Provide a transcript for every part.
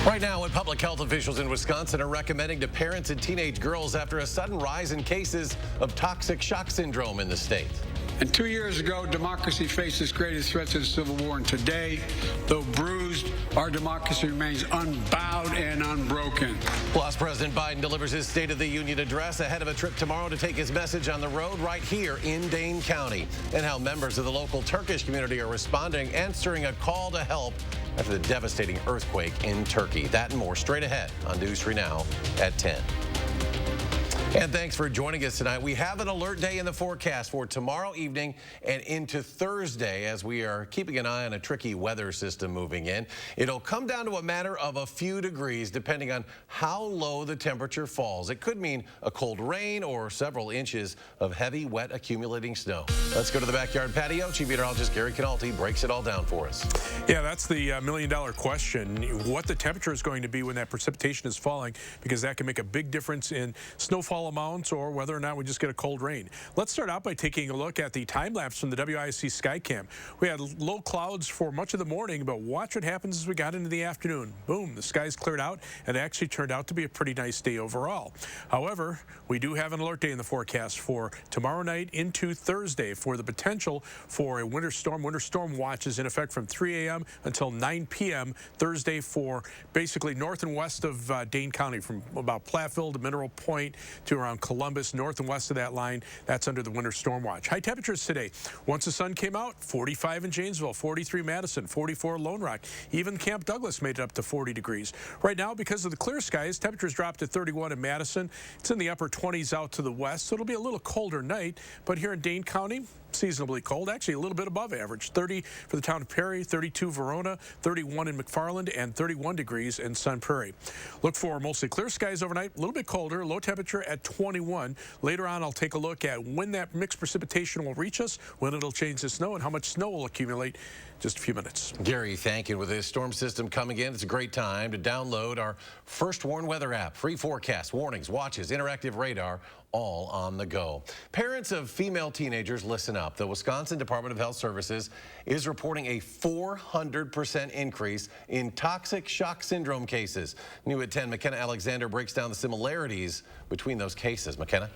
Right now, what public health officials in Wisconsin are recommending to parents and teenage girls after a sudden rise in cases of toxic shock syndrome in the state. And 2 years ago, democracy faced its greatest threat to the Civil War. And today, though bruised, our democracy remains unbowed and unbroken. Plus, President Biden delivers his State of the Union address ahead of a trip tomorrow to take his message on the road right here in Dane County. And how members of the local Turkish community are responding, answering a call to help after the devastating earthquake in Turkey. That and more straight ahead on News 3 Now at 10. And thanks for joining us tonight. We have an alert day in the forecast for tomorrow evening and into Thursday as we are keeping an eye on a tricky weather system moving in. It'll come down to a matter of a few degrees depending on how low the temperature falls. It could mean a cold rain or several inches of heavy, wet, accumulating snow. Let's go to the backyard patio. Chief Meteorologist Gary Canalti breaks it all down for us. Yeah, that's the million-dollar question, what the temperature is going to be when that precipitation is falling, because that can make a big difference in snowfall amounts or whether or not we just get a cold rain. Let's start out by taking a look at the time lapse from the WISC Skycam. We had low clouds for much of the morning, but watch what happens as we got into the afternoon. Boom, the skies cleared out, and it actually turned out to be a pretty nice day overall. However, we do have an alert day in the forecast for tomorrow night into Thursday for the potential for a winter storm. Winter storm watch is in effect from 3 a.m. until 9 p.m. Thursday for basically north and west of Dane County, from about Platteville to Mineral Point to around Columbus, north and west of that line. That's under the winter storm watch. High temperatures today. Once the sun came out, 45 in Janesville, 43 Madison, 44 Lone Rock. Even Camp Douglas made it up to 40 degrees. Right now, because of the clear skies, temperatures dropped to 31 in Madison. It's in the upper 20s out to the west, so it'll be a little colder night. But here in Dane County, seasonably cold, actually a little bit above average. 30 for the town of Perry, 32 Verona, 31 in McFarland, and 31 degrees in Sun Prairie. Look for mostly clear skies overnight, a little bit colder, low temperature at 21. Later on, I'll take a look at when that mixed precipitation will reach us, when it'll change to snow, and how much snow will accumulate. Just a few minutes. Gary, thank you. With this storm system coming in, it's a great time to download our First Warn Weather app. Free forecasts, warnings, watches, interactive radar, all on the go. Parents of female teenagers, listen up. The Wisconsin Department of Health Services is reporting a 400% increase in toxic shock syndrome cases. New at 10, McKenna Alexander breaks down the similarities between those cases. McKenna?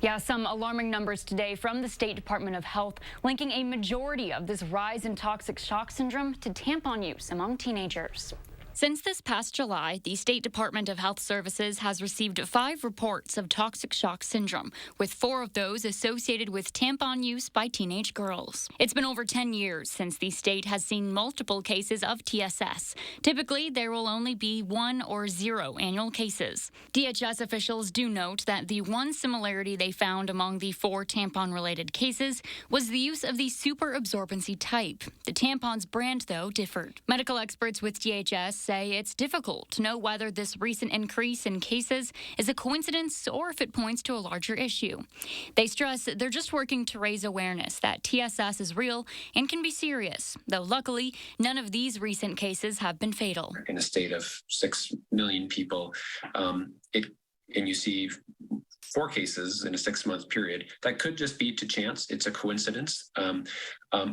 Yeah, some alarming numbers today from the State Department of Health linking a majority of this rise in toxic shock syndrome to tampon use among teenagers. Since this past July, the State Department of Health Services has received 5 reports of toxic shock syndrome, with 4 of those associated with tampon use by teenage girls. It's been over 10 years since the state has seen multiple cases of TSS. Typically, there will only be 1 or 0 annual cases. DHS officials do note that the one similarity they found among the 4 tampon-related cases was the use of the super absorbency type. The tampon's brand, though, differed. Medical experts with DHS say it's difficult to know whether this recent increase in cases is a coincidence or if it points to a larger issue. They stress they're just working to raise awareness that TSS is real and can be serious, though luckily none of these recent cases have been fatal. In a state of 6 million people, and you see 4 cases in a 6-month period, that could just be to chance. It's a coincidence,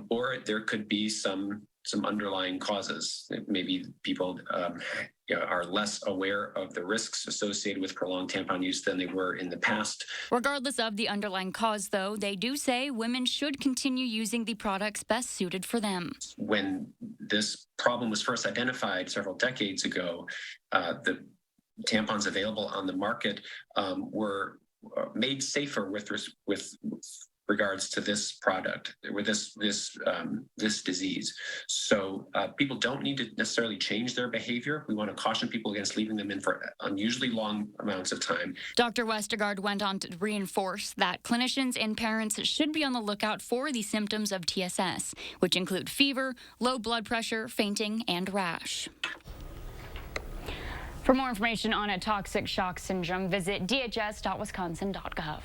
or there could be some underlying causes. Maybe people are less aware of the risks associated with prolonged tampon use than they were in the past. Regardless of the underlying cause, though, they do say women should continue using the products best suited for them. When this problem was first identified several decades ago, the tampons available on the market were made safer with regards to this product, with this disease. So people don't need to necessarily change their behavior. We want to caution people against leaving them in for unusually long amounts of time. Dr. Westergaard went on to reinforce that clinicians and parents should be on the lookout for the symptoms of TSS, which include fever, low blood pressure, fainting, and rash. For more information on a toxic shock syndrome, visit dhs.wisconsin.gov.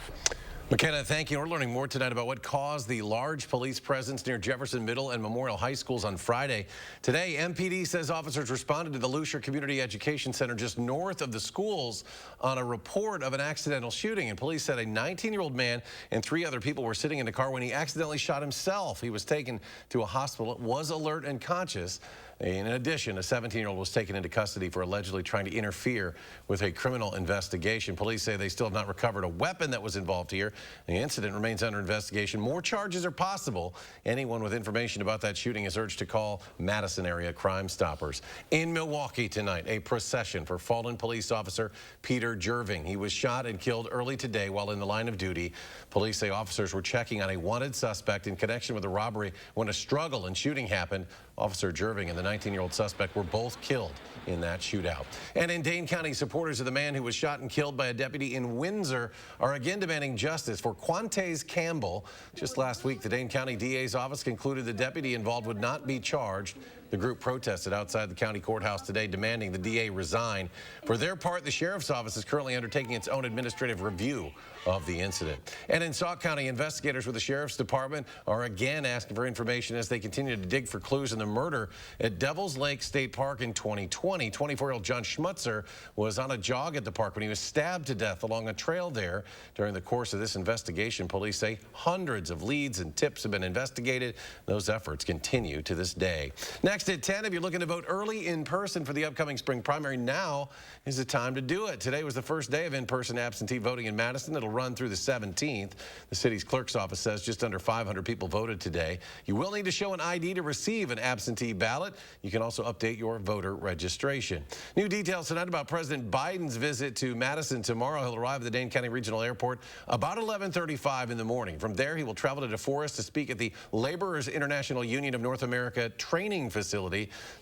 McKenna, thank you. We're learning more tonight about what caused the large police presence near Jefferson Middle and Memorial High Schools on Friday. Today, MPD says officers responded to the Lucier Community Education Center just north of the schools on a report of an accidental shooting. And police said a 19-year-old man and 3 other people were sitting in the car when he accidentally shot himself. He was taken to a hospital, was alert and conscious. In addition, a 17-year-old was taken into custody for allegedly trying to interfere with a criminal investigation. Police say they still have not recovered a weapon that was involved here. The incident remains under investigation. More charges are possible. Anyone with information about that shooting is urged to call Madison area Crime Stoppers. In Milwaukee tonight, a procession for fallen police officer Peter Jerving. He was shot and killed early today while in the line of duty. Police say officers were checking on a wanted suspect in connection with a robbery when a struggle and shooting happened. Officer Jerving and the 19-year-old suspect were both killed in that shootout. And in Dane County, supporters of the man who was shot and killed by a deputy in Windsor are again demanding justice for Quantaze Campbell. Just last week, the Dane County DA's office concluded the deputy involved would not be charged. The group protested outside the county courthouse today, demanding the DA resign. For their part, the sheriff's office is currently undertaking its own administrative review of the incident. And in Sauk County, investigators with the sheriff's department are again asking for information as they continue to dig for clues in the murder at Devil's Lake State Park in 2020. 24-year-old John Schmutzer was on a jog at the park when he was stabbed to death along a trail there. During the course of this investigation, police say hundreds of leads and tips have been investigated. Those efforts continue to this day. Next at 10, if you're looking to vote early in person for the upcoming spring primary, now is the time to do it. Today was the first day of in-person absentee voting in Madison. It'll run through the 17th. The city's clerk's office says just under 500 people voted today. You will need to show an ID to receive an absentee ballot. You can also update your voter registration. New details tonight about President Biden's visit to Madison tomorrow. He'll arrive at the Dane County Regional Airport about 11:35 in the morning. From there, he will travel to DeForest to speak at the Laborers International Union of North America training facility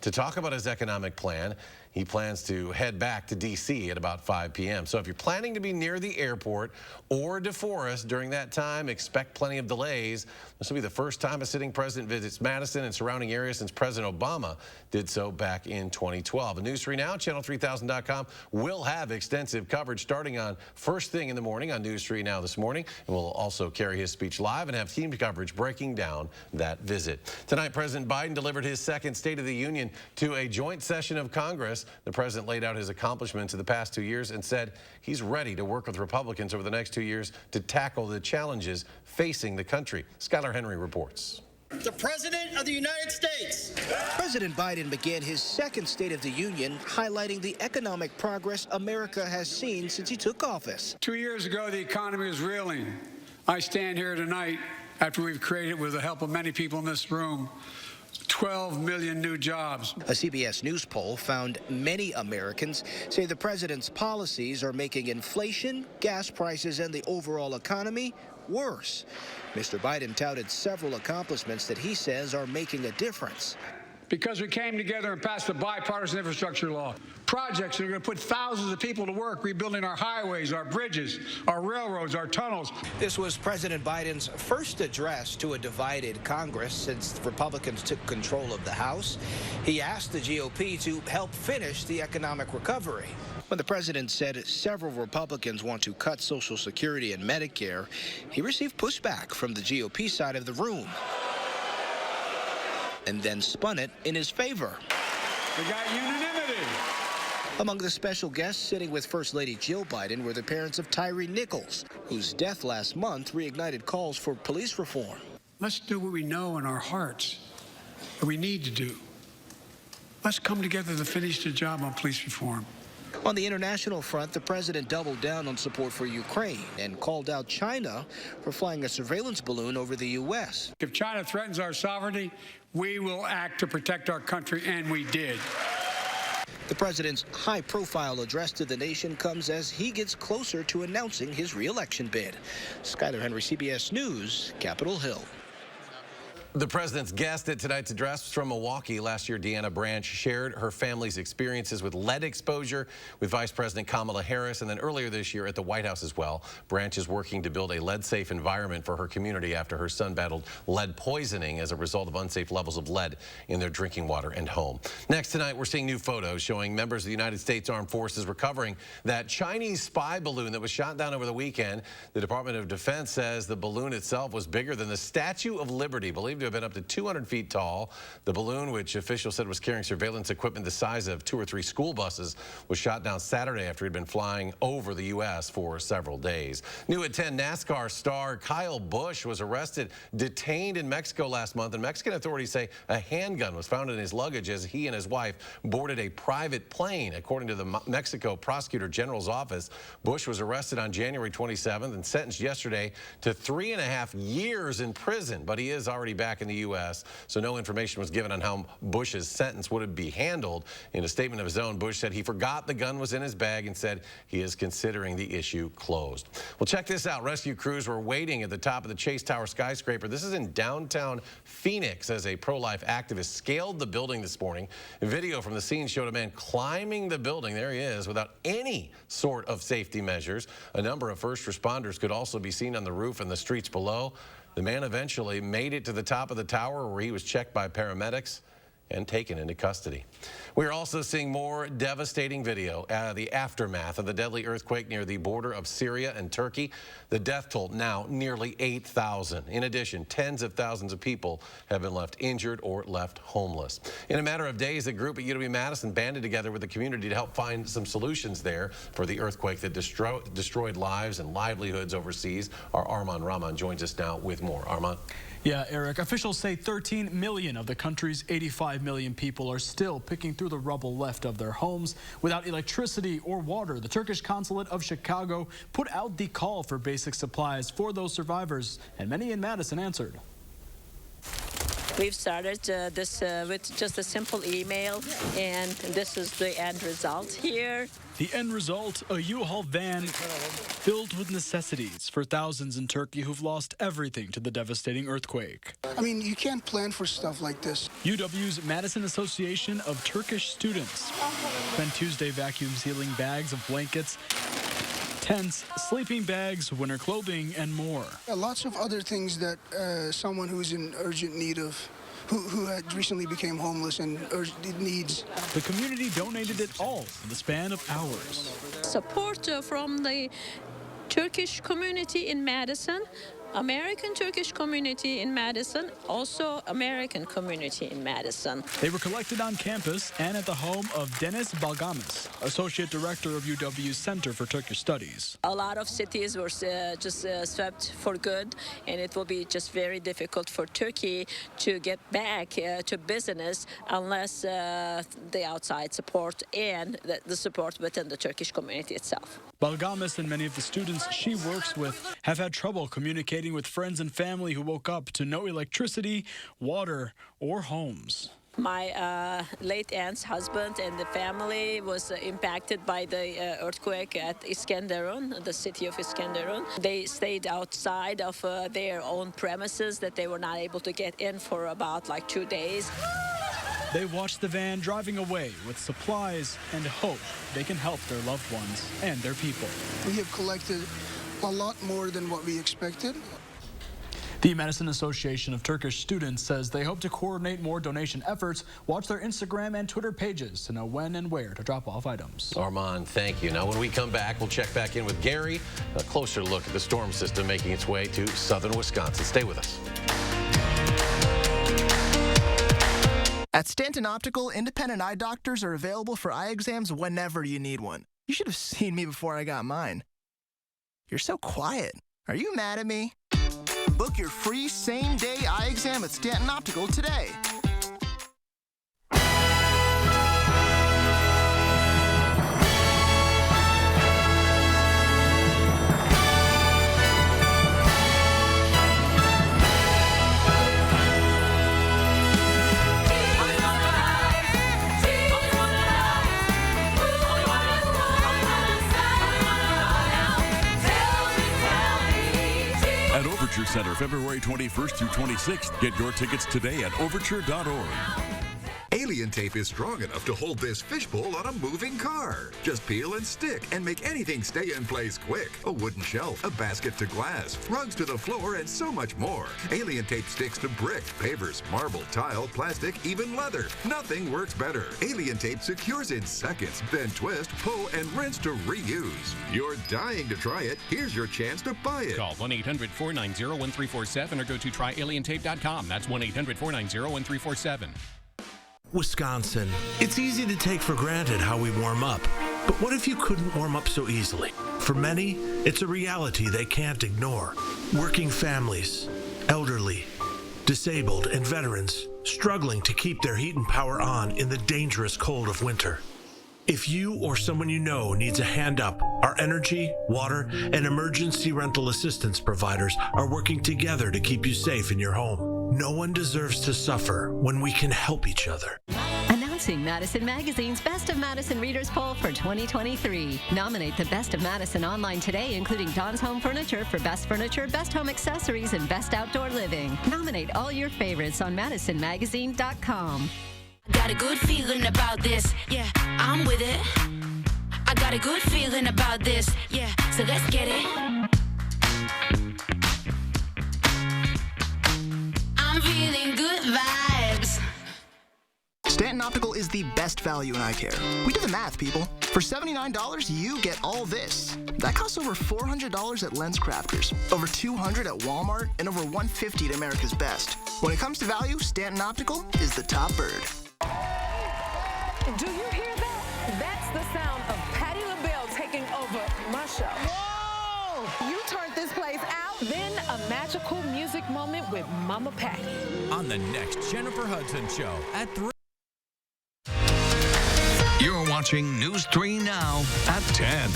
to talk about his economic plan. He plans to head back to D.C. at about 5 p.m. So if you're planning to be near the airport or DeForest during that time, expect plenty of delays. This will be the first time a sitting president visits Madison and surrounding areas since President Obama did so back in 2012. And News 3 Now, channel3000.com will have extensive coverage starting on first thing in the morning on News 3 Now this morning. And we'll also carry his speech live and have team coverage breaking down that visit. Tonight, President Biden delivered his second State of the Union to a joint session of Congress. The president laid out his accomplishments of the past 2 years and said he's ready to work with Republicans over the next 2 years to tackle the challenges facing the country. Skylar Henry reports. The President of the United States. President Biden began his second State of the Union highlighting the economic progress America has seen since he took office. 2 years ago, the economy was reeling. I stand here tonight after we've created, with the help of many people in this room, 12 million new jobs. A CBS News poll found many Americans say the president's policies are making inflation, gas prices, and the overall economy worse. Mr. Biden touted several accomplishments that he says are making a difference. Because we came together and passed a bipartisan infrastructure law. Projects that are going to put thousands of people to work rebuilding our highways, our bridges, our railroads, our tunnels. This was President Biden's first address to a divided Congress since Republicans took control of the House. He asked the GOP to help finish the economic recovery. When the president said several Republicans want to cut Social Security and Medicare, he received pushback from the GOP side of the room, and then spun it in his favor. We got unanimity. Among the special guests sitting with First Lady Jill Biden were the parents of Tyree Nichols, whose death last month reignited calls for police reform. Let's do what we know in our hearts that we need to do. Let's come together to finish the job on police reform. On the international front, the president doubled down on support for Ukraine and called out China for flying a surveillance balloon over the U.S. If China threatens our sovereignty, we will act to protect our country, and we did. The president's high-profile address to the nation comes as he gets closer to announcing his re-election bid. Skylar Henry, CBS News, Capitol Hill. The president's guest at tonight's address was from Milwaukee. Last year, Deanna Branch shared her family's experiences with lead exposure with Vice President Kamala Harris, and then earlier this year at the White House as well. Branch is working to build a lead-safe environment for her community after her son battled lead poisoning as a result of unsafe levels of lead in their drinking water and home. Next tonight, we're seeing new photos showing members of the United States Armed Forces recovering that Chinese spy balloon that was shot down over the weekend. The Department of Defense says the balloon itself was bigger than the Statue of Liberty, believed to have been up to 200 feet tall. The balloon, which officials said was carrying surveillance equipment the size of 2 or 3 school buses, was shot down Saturday after he'd been flying over the U.S. for several days. New at 10, NASCAR star Kyle Busch was arrested, detained in Mexico last month, and Mexican authorities say a handgun was found in his luggage as he and his wife boarded a private plane. According to the Mexico Prosecutor General's office, Busch was arrested on January 27th and sentenced yesterday to 3.5 years in prison, but he is already back in the U.S., so no information was given on how Busch's sentence would be handled. In a statement of his own, Busch said he forgot the gun was in his bag and said he is considering the issue closed. Well, check this out. Rescue crews were waiting at the top of the Chase Tower skyscraper. This is in downtown Phoenix as a pro-life activist scaled the building this morning. A video from the scene showed a man climbing the building. There he is, without any sort of safety measures. A number of first responders could also be seen on the roof and the streets below. The man eventually made it to the top of the tower where he was checked by paramedics and taken into custody. We're also seeing more devastating video, the aftermath of the deadly earthquake near the border of Syria and Turkey. The death toll now nearly 8,000. In addition, tens of thousands of people have been left injured or left homeless. In a matter of days, a group at UW-Madison banded together with the community to help find some solutions there for the earthquake that destroyed lives and livelihoods overseas. Our Arman Rahman joins us now with more. Arman. Yeah, Eric, officials say 13 million of the country's 85 million people are still picking through the rubble left of their homes without electricity or water. The Turkish consulate of Chicago put out the call for basic supplies for those survivors, and many in Madison answered. We've started this with just a simple email, and this is the end result here. The end result, a U-Haul van filled with necessities for thousands in Turkey who've lost everything to the devastating earthquake. I mean, you can't plan for stuff like this. UW's Madison Association of Turkish Students spent Tuesday vacuum sealing bags of blankets, tents, sleeping bags, winter clothing, and more. Lots of other things that someone who's in urgent need of, who had recently became homeless and needs. The community donated it all in the span of hours. Support from the Turkish community in Madison, American Turkish community in Madison, also American community in Madison. They were collected on campus and at the home of Deniz Balgamis, Associate Director of UW's Center for Turkish Studies. A lot of cities were just swept for good, and it will be just very difficult for Turkey to get back to business unless the outside support and the support within the Turkish community itself. Balgamis and many of the students she works with have had trouble communicating with friends and family who woke up to no electricity, water, or homes. My late aunt's husband and the family was impacted by the earthquake at Iskenderun, the city of Iskenderun. They stayed outside of their own premises that they were not able to get in for about 2 days. They watched the van driving away with supplies and hope they can help their loved ones and their people. We have collected a lot more than what we expected. The Madison Association of Turkish Students says they hope to coordinate more donation efforts. Watch their Instagram and Twitter pages to know when and where to drop off items. Arman, thank you. Now, when we come back, we'll check back in with Gary. A closer look at the storm system making its way to southern Wisconsin. Stay with us. At Stanton Optical, independent eye doctors are available for eye exams whenever you need one. You should have seen me before I got mine. You're so quiet. Are you mad at me? Book your free same-day eye exam at Stanton Optical today. At Overture Center, February 21st through 26th. Get your tickets today at overture.org. A Alien tape is strong enough to hold this fishbowl on a moving car. Just peel and stick and make anything stay in place quick. A wooden shelf, a basket to glass, rugs to the floor, and so much more. Alien tape sticks to brick, pavers, marble, tile, plastic, even leather. Nothing works better. Alien tape secures in seconds, then twist, pull, and rinse to reuse. You're dying to try it. Here's your chance to buy it. Call 1-800-490-1347 or go to tryalientape.com. That's 1-800-490-1347. Wisconsin. It's easy to take for granted how we warm up. But what if you couldn't warm up so easily? For many, it's a reality they can't ignore. Working families, elderly, disabled, and veterans struggling to keep their heat and power on in the dangerous cold of winter. If you or someone you know needs a hand up, our energy, water, and emergency rental assistance providers are working together to keep you safe in your home. No one deserves to suffer when we can help each other. Announcing Madison Magazine's Best of Madison Readers Poll for 2023. Nominate the Best of Madison online today, including Don's Home Furniture for Best Furniture, Best Home Accessories, and Best Outdoor Living. Nominate all your favorites on MadisonMagazine.com. Got a good feeling about this, yeah, I'm with it. I got a good feeling about this, yeah, so let's get it. I'm feeling good vibes. Stanton Optical is the best value in eye care. We do the math, people. For $79, you get all this. That costs over $400 at LensCrafters, over $200 at Walmart, and over $150 at America's Best. When it comes to value, Stanton Optical is the top bird. Do you hear that? That's the sound of Patti LaBelle taking over my show. Whoa! You turned this place out. Then a magical music moment with Mama Patti. On the next Jennifer Hudson Show at 3. You're watching News 3 Now at 10.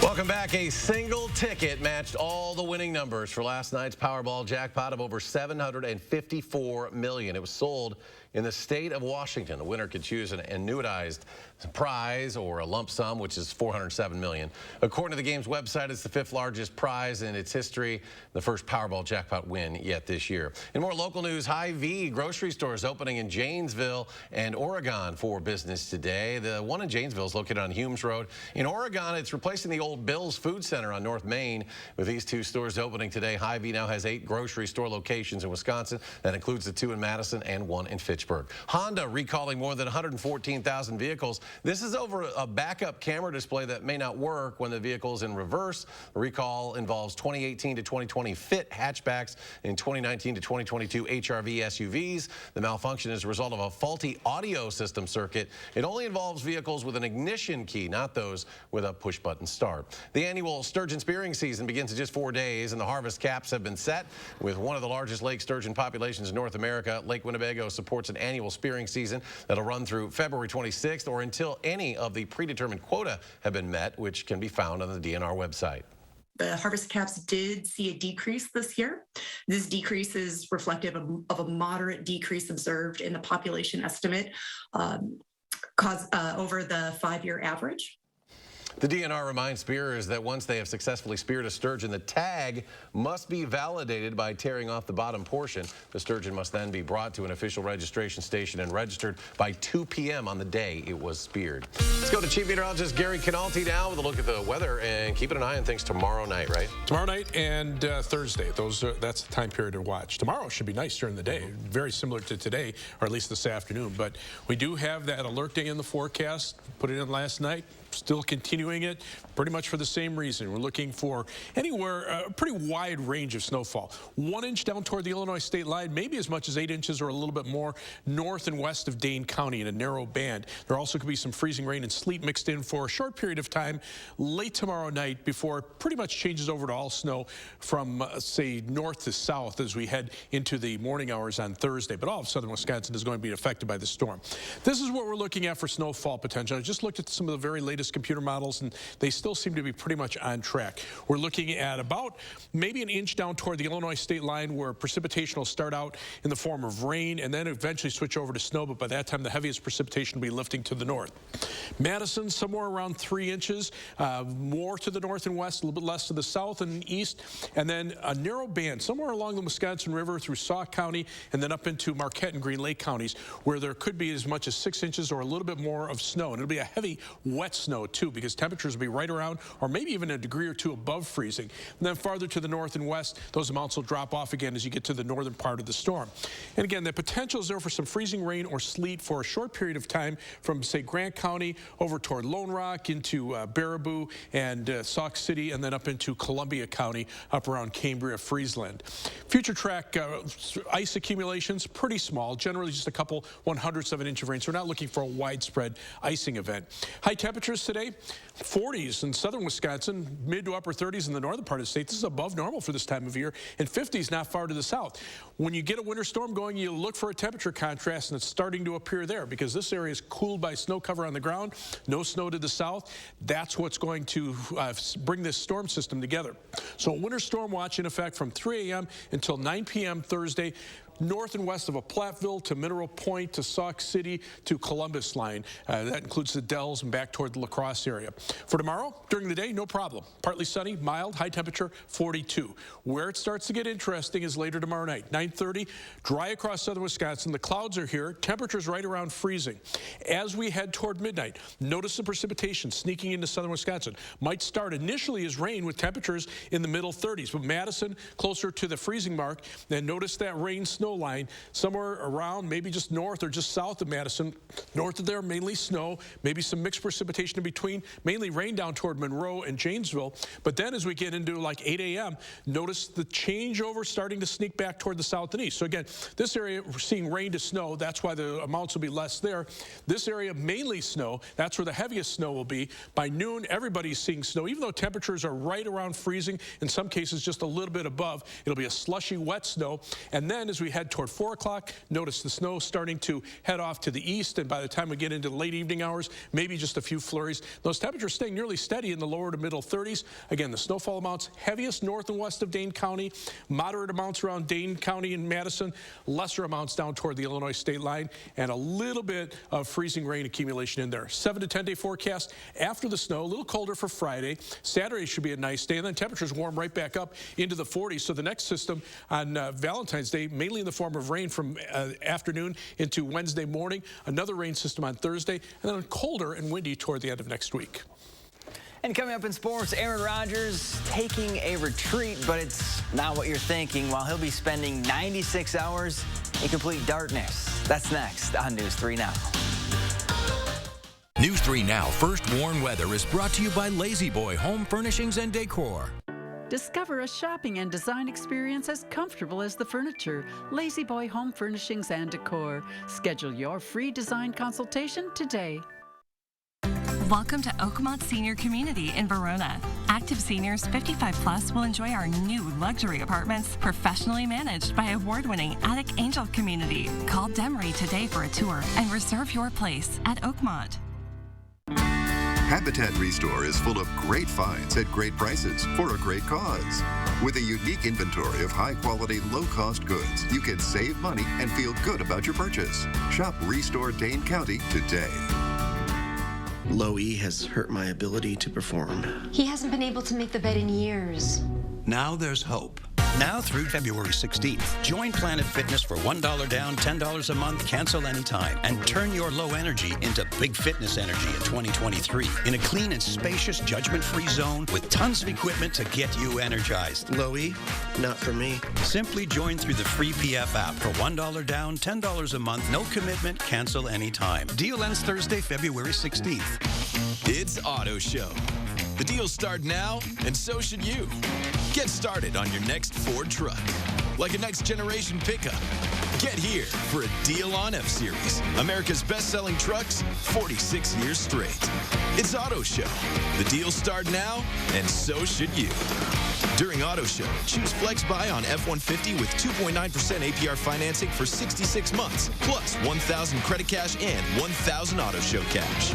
Welcome back. A single ticket matched all the winning numbers for last night's Powerball jackpot of over $754 million. It was sold in the state of Washington. The winner could choose an annuitized prize or a lump sum, which is $407 million. According to the game's website, it's the 5th largest prize in its history, the first Powerball jackpot win yet this year. In more local news, Hy-Vee grocery stores opening in Janesville and Oregon for business today. The one in Janesville is located on Humes Road. In Oregon, it's replacing the old Bill's Food Center on North Main. With these 2 stores opening today, Hy-Vee now has 8 grocery store locations in Wisconsin. That includes the 2 in Madison and 1 in Fitchburg. Honda recalling more than 114,000 vehicles. This is over a backup camera display that may not work when the vehicle is in reverse. The recall involves 2018 to 2020 Fit hatchbacks and 2019 to 2022 HRV SUVs. The malfunction is a result of a faulty audio system circuit. It only involves vehicles with an ignition key, not those with a push-button start. The annual sturgeon spearing season begins in just 4 days, and the harvest caps have been set. With one of the largest lake sturgeon populations in North America, Lake Winnebago supports an annual spearing season that'll run through February 26th or until any of the predetermined quota have been met, which can be found on the DNR website. The harvest caps did see a decrease this year. This decrease is reflective of a moderate decrease observed in the population estimate over the 5-year average. The DNR reminds spearers that once they have successfully speared a sturgeon, the tag must be validated by tearing off the bottom portion. The sturgeon must then be brought to an official registration station and registered by 2 p.m. on the day it was speared. Let's go to Chief Meteorologist Gary Canalti now with a look at the weather and keeping an eye on things tomorrow night, right? Tomorrow night and Thursday. That's the time period to watch. Tomorrow should be nice during the day, very similar to today, or at least this afternoon. But we do have that alert day in the forecast. Put it in last night. Still continuing it pretty much for the same reason. We're looking for anywhere, a pretty wide range of snowfall. 1 inch down toward the Illinois state line, maybe as much as 8 inches or a little bit more north and west of Dane County in a narrow band. There also could be some freezing rain and sleet mixed in for a short period of time late tomorrow night before it pretty much changes over to all snow from, say, north to south as we head into the morning hours on Thursday. But all of southern Wisconsin is going to be affected by the storm. This is what we're looking at for snowfall potential. I just looked at some of the very latest latest computer models, and they still seem to be pretty much on track. We're looking at about maybe an inch down toward the Illinois state line, where precipitation will start out in the form of rain and then eventually switch over to snow, but by that time the heaviest precipitation will be lifting to the north. Madison, somewhere around 3 inches, more to the north and west, a little bit less to the south and east, and then a narrow band somewhere along the Wisconsin River through Sauk County and then up into Marquette and Green Lake counties, where there could be as much as 6 inches or a little bit more of snow. And it'll be a heavy, wet snow too, because temperatures will be right around or maybe even a degree or two above freezing. And then farther to the north and west, those amounts will drop off again as you get to the northern part of the storm. And again, the potential is there for some freezing rain or sleet for a short period of time from, say, Grant County over toward Lone Rock into Baraboo and Sauk City, and then up into Columbia County up around Cambria, Friesland. Future track ice accumulations, pretty small, generally just a couple 1/100ths of an inch of rain, so we're not looking for a widespread icing event. High temperatures today, 40s in southern Wisconsin, mid to upper 30s in the northern part of the state. This is above normal for this time of year, and 50s not far to the south. When you get a winter storm going, you look for a temperature contrast, and it's starting to appear there because this area is cooled by snow cover on the ground, no snow to the south. That's what's going to bring this storm system together. So winter storm watch in effect from 3 a.m. until 9 p.m. Thursday. North and west of a Platteville to Mineral Point to Sauk City to Columbus line. That includes the Dells and back toward the La Crosse area. For tomorrow, during the day, no problem. Partly sunny, mild, high temperature, 42. Where it starts to get interesting is later tomorrow night. 9:30, dry across southern Wisconsin. The clouds are here. Temperatures right around freezing. As we head toward midnight, notice the precipitation sneaking into southern Wisconsin. Might start initially as rain with temperatures in the middle 30s, but Madison closer to the freezing mark. And notice that rain snow line somewhere around, maybe just north or just south of Madison. North of there, mainly snow, maybe some mixed precipitation in between, mainly rain down toward Monroe and Janesville. But then as we get into like 8 a.m., notice the changeover starting to sneak back toward the south and east. So again, this area, we're seeing rain to snow. That's why the amounts will be less there. This area, mainly snow. That's where the heaviest snow will be. By noon, everybody's seeing snow. Even though temperatures are right around freezing, in some cases just a little bit above, it'll be a slushy, wet snow. And then as we head toward 4 o'clock, notice the snow starting to head off to the east, and by the time we get into the late evening hours, maybe just a few flurries. Those temperatures staying nearly steady in the lower to middle 30s. Again, the snowfall amounts heaviest north and west of Dane County, moderate amounts around Dane County and Madison, lesser amounts down toward the Illinois state line, and a little bit of freezing rain accumulation in there. 7 to 10 day forecast after the snow, a little colder for Friday. Saturday should be a nice day, and then temperatures warm right back up into the 40s. So the next system on Valentine's Day, mainly in the form of rain from afternoon into Wednesday morning, another rain system on Thursday, and then colder and windy toward the end of next week. And coming up in sports, Aaron Rodgers taking a retreat, but it's not what you're thinking. While he'll be spending 96 hours in complete darkness. That's next on News 3 Now. News 3 Now First Warn Weather is brought to you by Lazy Boy Home Furnishings and Decor. Discover a shopping and design experience as comfortable as the furniture. Lazy Boy Home Furnishings and Decor. Schedule your free design consultation today. Welcome to Oakmont Senior Community in Verona. Active seniors 55 plus will enjoy our new luxury apartments, professionally managed by award-winning Attic Angel Community. Call Demery today for a tour and reserve your place at Oakmont. Habitat Restore is full of great finds at great prices for a great cause. With a unique inventory of high-quality, low-cost goods, you can save money and feel good about your purchase. Shop Restore Dane County today. Low E has hurt my ability to perform. He hasn't been able to make the bed in years. Now there's hope. Now through February 16th, join Planet Fitness for $1 down, $10 a month, cancel anytime, and turn your low energy into big fitness energy in 2023 in a clean and spacious, judgment-free zone with tons of equipment to get you energized. Low E, not for me. Simply join through the free PF app for $1 down, $10 a month, no commitment, cancel anytime. Deal ends Thursday, February 16th. It's Auto Show. The deals start now, and so should you. Get started on your next Ford truck. Like a next-generation pickup. Get here for a deal on F-Series. America's best-selling trucks, 46 years straight. It's Auto Show. The deals start now, and so should you. During Auto Show, choose Flex Buy on F-150 with 2.9% APR financing for 66 months, plus 1,000 credit cash and 1,000 Auto Show cash.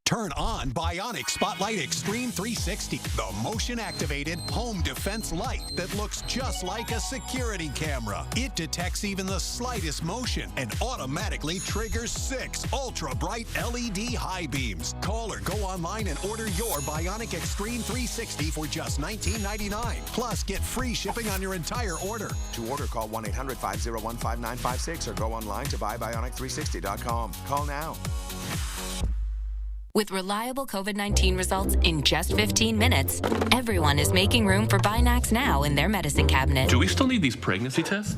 Turn on Bionic Spotlight Extreme 360, the motion-activated home defense light that looks just like a security camera. It detects even the slightest motion and automatically triggers 6 ultra-bright LED high beams. Call or go online and order your Bionic Extreme 360 for just $19.99. Plus, get free shipping on your entire order. To order, call 1-800-501-5956 or go online to buybionic360.com. Call now. With reliable COVID-19 results in just 15 minutes, everyone is making room for Binax Now in their medicine cabinet. Do we still need these pregnancy tests?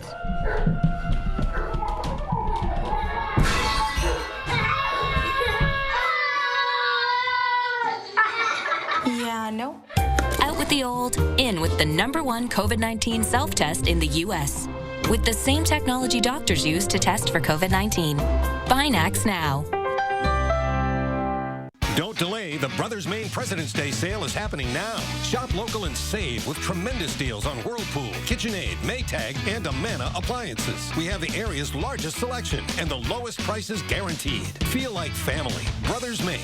Yeah, no. Out with the old, in with the #1 COVID-19 self-test in the U.S. With the same technology doctors use to test for COVID-19. Binax Now. Don't delay. The Brothers Maine President's Day sale is happening now. Shop local and save with tremendous deals on Whirlpool, KitchenAid, Maytag, and Amana appliances. We have the area's largest selection and the lowest prices guaranteed. Feel like family. Brothers Maine.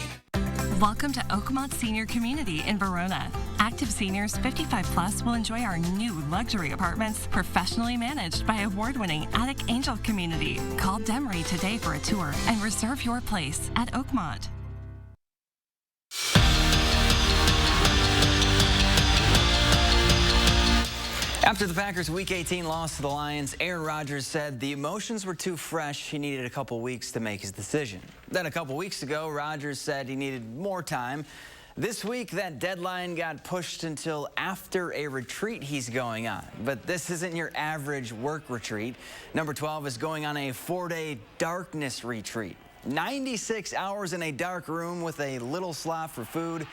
Welcome to Oakmont Senior Community in Verona. Active seniors 55 plus will enjoy our new luxury apartments, professionally managed by award-winning Attic Angel Community. Call Demery today for a tour and reserve your place at Oakmont. After the Packers' Week 18 loss to the Lions, Aaron Rodgers said the emotions were too fresh. He needed a couple weeks to make his decision. Then a couple weeks ago, Rodgers said he needed more time. This week, that deadline got pushed until after a retreat he's going on. But this isn't your average work retreat. Number 12 is going on a 4-day darkness retreat. 96 hours in a dark room with a little slot for food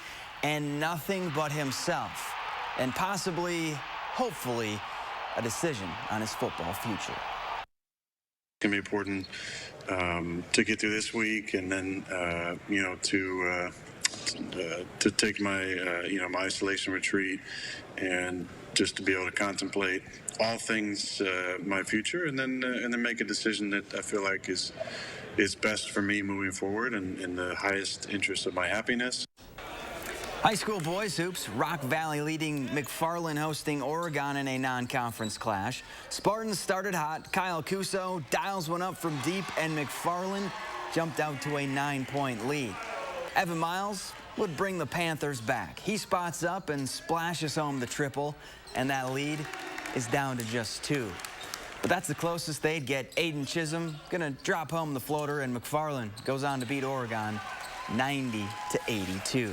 and nothing but himself. And possibly, hopefully, a decision on his football future. It's going to be important to get through this week and then, to take my, my isolation retreat and just to be able to contemplate all things, my future, and then make a decision that I feel like is best for me moving forward and in the highest interest of my happiness. High school boys hoops, Rock Valley leading McFarland hosting Oregon in a non-conference clash. Spartans started hot. Kyle Cuso dials one up from deep, and McFarland jumped out to a 9-point lead. Evan Miles would bring the Panthers back. He spots up and splashes home the triple, and that lead is down to just 2. But that's the closest they'd get. Aiden Chisholm gonna drop home the floater, and McFarland goes on to beat Oregon 90-82.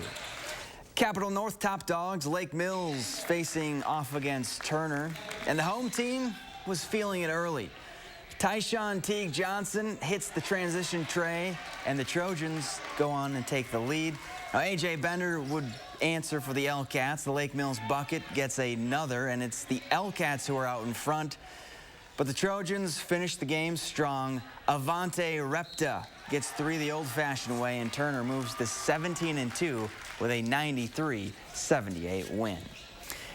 Capital North top dogs, Lake Mills facing off against Turner. And the home team was feeling it early. Tyshawn Teague Johnson hits the transition tray, and the Trojans go on and take the lead. Now, A.J. Bender would answer for the L-Cats. The Lake Mills bucket gets another, and it's the L-Cats who are out in front. But the Trojans finish the game strong. Avante Repta gets 3 the old-fashioned way, and Turner moves to 17-2 with a 93-78 win.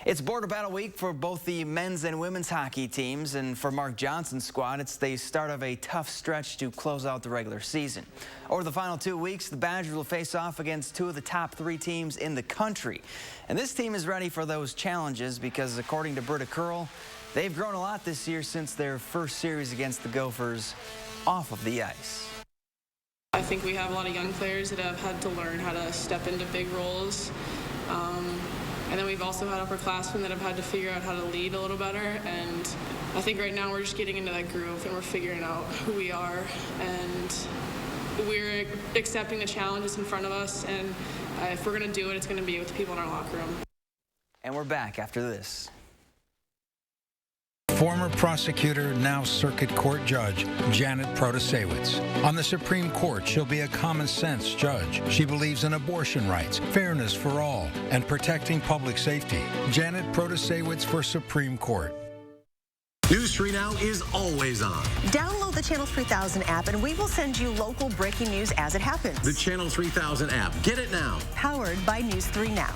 It's Border Battle Week for both the men's and women's hockey teams, and for Mark Johnson's squad, it's the start of a tough stretch to close out the regular season. Over the final 2 weeks, the Badgers will face off against 2 of the top 3 teams in the country. And this team is ready for those challenges because, according to Britta Curl, they've grown a lot this year since their first series against the Gophers off of the ice. I think we have a lot of young players that have had to learn how to step into big roles. And then we've also had upperclassmen that have had to figure out how to lead a little better. And I think right now we're just getting into that groove and we're figuring out who we are. And we're accepting the challenges in front of us. And if we're going to do it, it's going to be with the people in our locker room. And we're back after this. Former prosecutor, now circuit court judge, Janet Protasewicz. On the Supreme Court, she'll be a common-sense judge. She believes in abortion rights, fairness for all, and protecting public safety. Janet Protasewicz for Supreme Court. News 3 Now is always on. Download the Channel 3000 app, and we will send you local breaking news as it happens. The Channel 3000 app. Get it now. Powered by News 3 Now.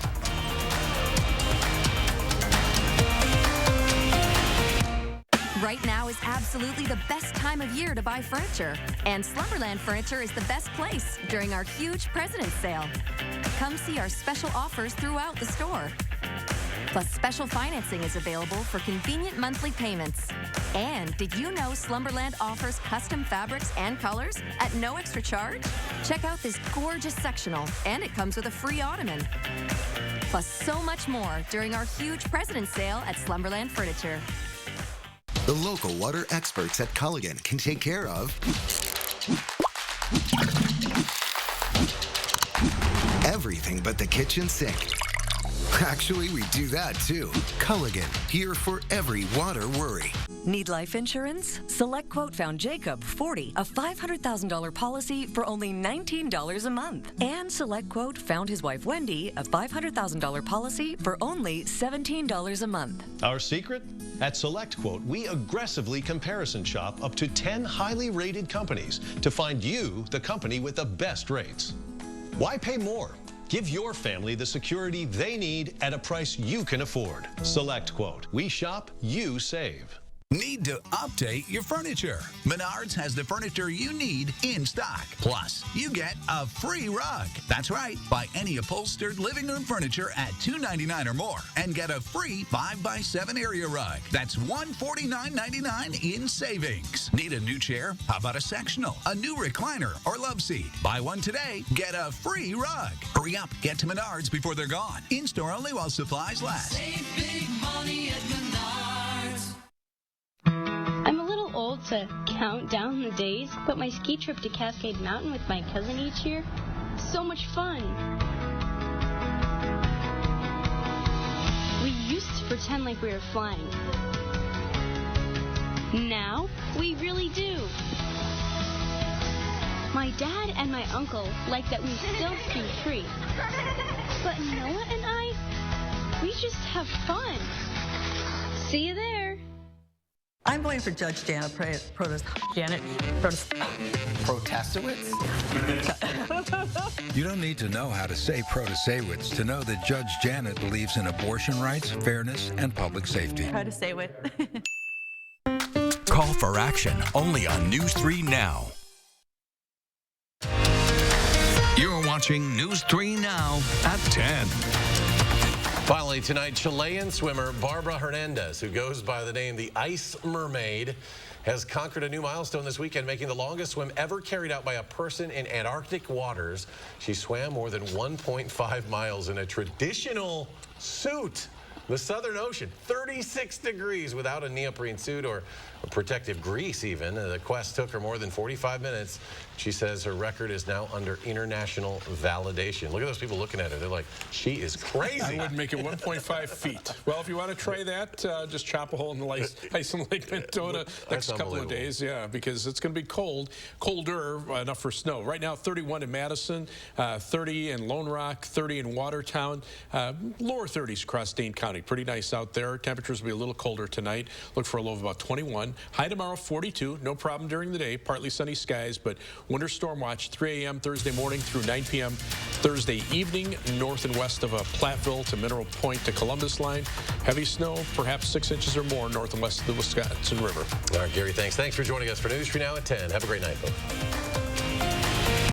Right now is absolutely the best time of year to buy furniture, and Slumberland Furniture is the best place during our huge President's Sale. Come see our special offers throughout the store. Plus, special financing is available for convenient monthly payments. And did you know Slumberland offers custom fabrics and colors at no extra charge? Check out this gorgeous sectional, and it comes with a free ottoman. Plus, so much more during our huge President's Sale at Slumberland Furniture. The local water experts at Culligan can take care of everything but the kitchen sink. Actually, we do that too. Culligan, here for every water worry. Need life insurance? SelectQuote found Jacob, 40, a $500,000 policy for only $19 a month. And SelectQuote found his wife, Wendy, a $500,000 policy for only $17 a month. Our secret? At SelectQuote, we aggressively comparison shop up to 10 highly rated companies to find you the company with the best rates. Why pay more? Give your family the security they need at a price you can afford. SelectQuote. We shop, you save. Need to update your furniture? Menards has the furniture you need in stock. Plus, you get a free rug. That's right. Buy any upholstered living room furniture at $2.99 or more and get a free 5x7 area rug. That's $149.99 in savings. Need a new chair? How about a sectional, a new recliner, or love seat? Buy one today, get a free rug. Hurry up. Get to Menards before they're gone. In-store only while supplies last. Save big money at Menards. I'm a little old to count down the days, but my ski trip to Cascade Mountain with my cousin each year, so much fun. We used to pretend like we were flying. Now, we really do. My dad and my uncle like that we still ski free. But Noah and I, we just have fun. See you there. I'm going for Judge Janet Protasewicz? You don't need to know how to say Protasewicz to know that Judge Janet believes in abortion rights, fairness, and public safety. Protasewicz. Call for action only on News 3 Now. You're watching News 3 Now at 10. Finally tonight, Chilean swimmer Barbara Hernandez, who goes by the name the Ice Mermaid, has conquered a new milestone this weekend, making the longest swim ever carried out by a person in Antarctic waters. She swam more than 1.5 miles in a traditional suit. The Southern Ocean, 36 degrees without a neoprene suit or protective grease even. The quest took her more than 45 minutes. She says her record is now under international validation. Look at those people looking at her. They're like, she is crazy. I would make it 1.5 feet. Well, if you want to try that, just chop a hole in the ice in Lake Mendota next couple of days. Yeah, because it's going to be cold, colder enough for snow. Right now, 31 in Madison, 30 in Lone Rock, 30 in Watertown, lower 30s across Dane County. Pretty nice out there. Temperatures will be a little colder tonight. Look for a low of about 21. High tomorrow, 42. No problem during the day. Partly sunny skies, but winter storm watch 3 a.m. Thursday morning through 9 p.m. Thursday evening, north and west of Platteville to Mineral Point to Columbus line. Heavy snow, perhaps 6 inches or more north and west of the Wisconsin River. All right, Gary, thanks. Thanks for joining us for News 3 Now at 10. Have a great night, folks.